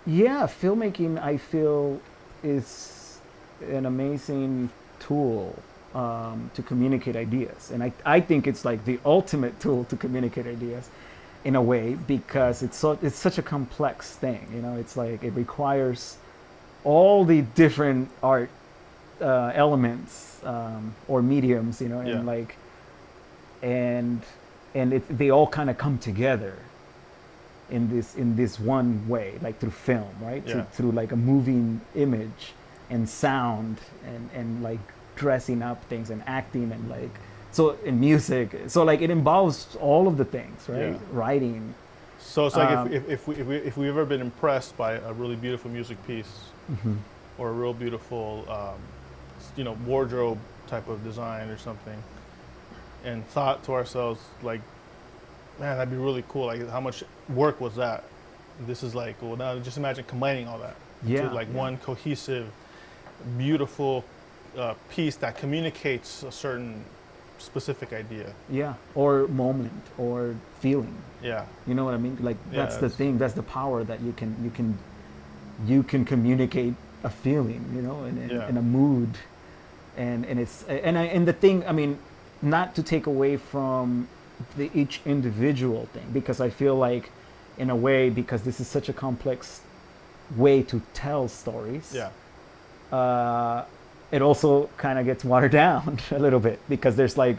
Yeah, filmmaking, I feel, is an amazing tool to communicate ideas. And I think it's like the ultimate tool to communicate ideas in a way, because it's such a complex thing. You know, it's like it requires all the different art elements or mediums, you know, and Yeah. like, and they all kind of come together in this one way, like through film, right? Yeah. Through like a moving image and sound and like dressing up things and acting and like, so in music, so like it involves all of the things, right? Yeah. Writing. So it's like if we've ever been impressed by a really beautiful music piece, Mm-hmm. or a real beautiful, wardrobe type of design or something, and thought to ourselves like, man, that'd be really cool. Like, how much work was that? This is like, well, now just imagine combining all that Yeah, into like yeah. one cohesive, beautiful piece that communicates a certain specific idea. Yeah, or moment or feeling. Yeah, You know what I mean? Like Yeah, that's the thing. That's the power that you can communicate a feeling, you know, Yeah. and a mood, and the thing. I mean, not to take away from each individual thing, because I feel like, in a way, because this is such a complex way to tell stories. yeah, It also kind of gets watered down a little bit, because there's like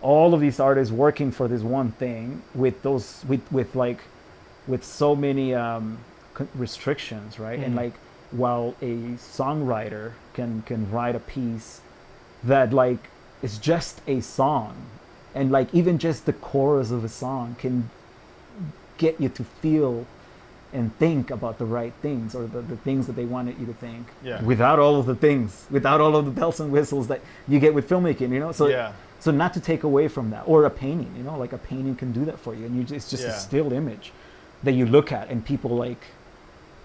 all of these artists working for this one thing with so many restrictions, right? And Mhm. like, while a songwriter can write a piece that like is just a song, and like even just the chorus of a song can get you to feel and think about the right things, or the things that they wanted you to think, Yeah. without all of the things, without all of the bells and whistles that you get with filmmaking, you know? So Yeah. so not to take away from that, or a painting, you know, like a painting can do that for you, and it's just Yeah. a still image that you look at, and people like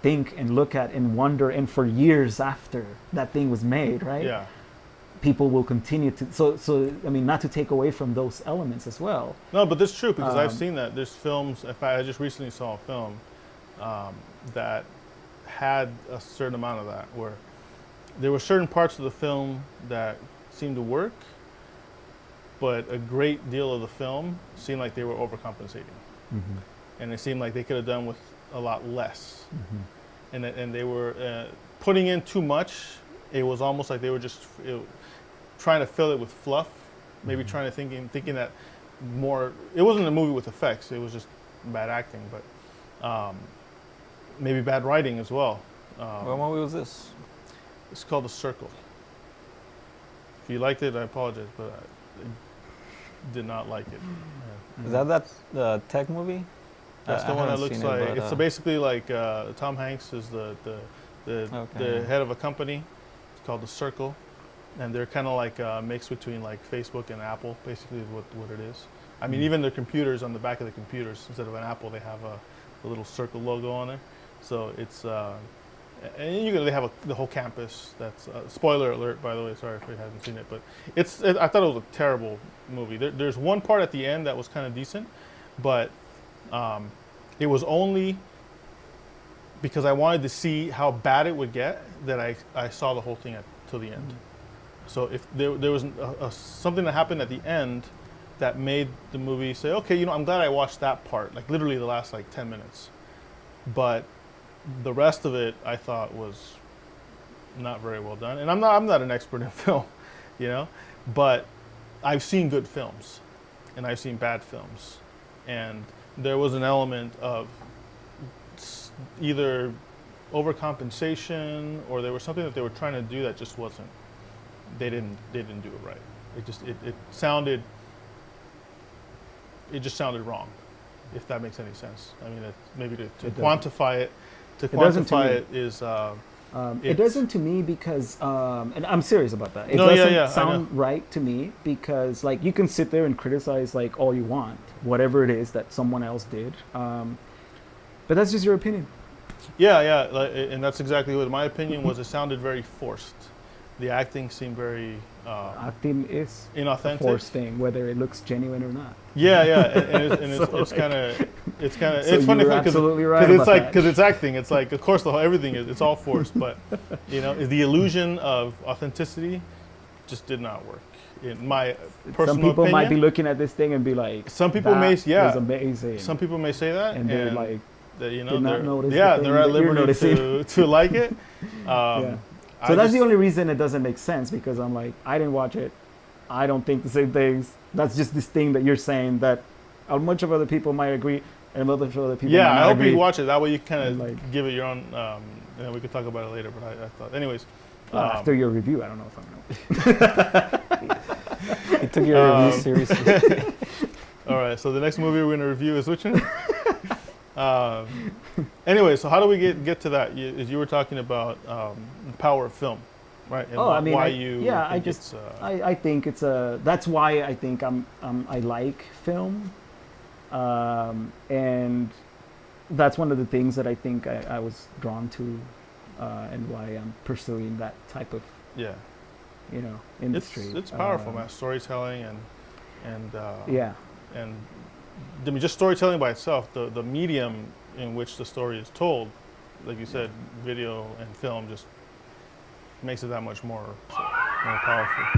think and look at and wonder, and for years after that thing was made, right? Yeah. People will continue to. So I mean, not to take away from those elements as well. No, but that's true, because I've Um, seen that. There's films. In fact, I just recently saw a film that had a certain amount of that, where there were certain parts of the film that seemed to work, but a great deal of the film seemed like they were overcompensating, Mm-hmm. and it seemed like they could have done with a lot less, Mm-hmm. and they were putting in too much. It was almost like they were just trying to fill it with fluff, maybe Mhm. trying to thinking that more. It wasn't a movie with effects. It was just bad acting, but maybe bad writing as well. What movie was this? It's called The Circle. If you liked it, I apologize, but I did not like it. Is that the tech movie? That's I the one that haven't looks seen it, like. but, It's basically like Tom Hanks is the Okay. head of a company. It's called The Circle, and they're kind of like a mix between like Facebook and Apple. Basically, is what it is. I mean, even their computers, on the back of the computers, instead of an apple, they have a little circle logo on there. So it's and they have the whole campus. That's spoiler alert, by the way. Sorry if you haven't seen it, but I thought it was a terrible movie. There's one part at the end that was kind of decent, but it was only because I wanted to see how bad it would get that I saw the whole thing till the end. So if there was something that happened at the end that made the movie say, okay, I'm glad I watched that part, like literally the last like 10 minutes. But the rest of it I thought was not very well done. And I'm not an expert in film, but I've seen good films and I've seen bad films. And there was an element of either overcompensation, or there was something that they were trying to do that just wasn't. They didn't do it right. It just sounded wrong, if that makes any sense. I mean, maybe to quantify it. To quantify it is. It doesn't to me, because, and I'm serious about that. It No, yeah, doesn't yeah, sound right to me, because like you can sit there and criticize like all you want, whatever it is that someone else did, but that's just your opinion. Yeah, and that's exactly what my opinion was. It sounded very forced, the acting seemed very Acting is a inauthentic. forced thing, whether it looks genuine or not. Yeah, and So, it's kind of so it's you were absolutely right it's about like that. because it's acting. It's like of course everything is it's all forced, but the illusion of authenticity just did not work in my personal Some people opinion. might be looking at this thing and be like, Some people may, "That yeah. was amazing." Some people may say that, and they're like, that, did not they're, notice the yeah, thing they're at that you're liberty noticing. to like it. Yeah. I So that's the just- only reason it doesn't make sense, because I'm like, I didn't watch it. I don't think the same things. That's just this thing that you're saying that a bunch of other people might agree and a bunch of other people Yeah, might I not hope agree. you watch it. That way you kind And, of like- give it your own, and then we could talk about it later. But I thought, anyways. Well, after your review, I don't know if I'm gonna. He took your review seriously. All right, so the next movie we're going to review is which one? Anyway, so how do we get to that? You were talking about the power of film, right? And I mean, why I you think it's, I think it's a. That's why I think I like film, and that's one of the things that I think I was drawn to, and why I'm pursuing that type of yeah, industry. it's powerful, man. Storytelling and Yeah. and I mean, just storytelling by itself, the medium in which the story is told, like you said, video and film just makes it that much more powerful.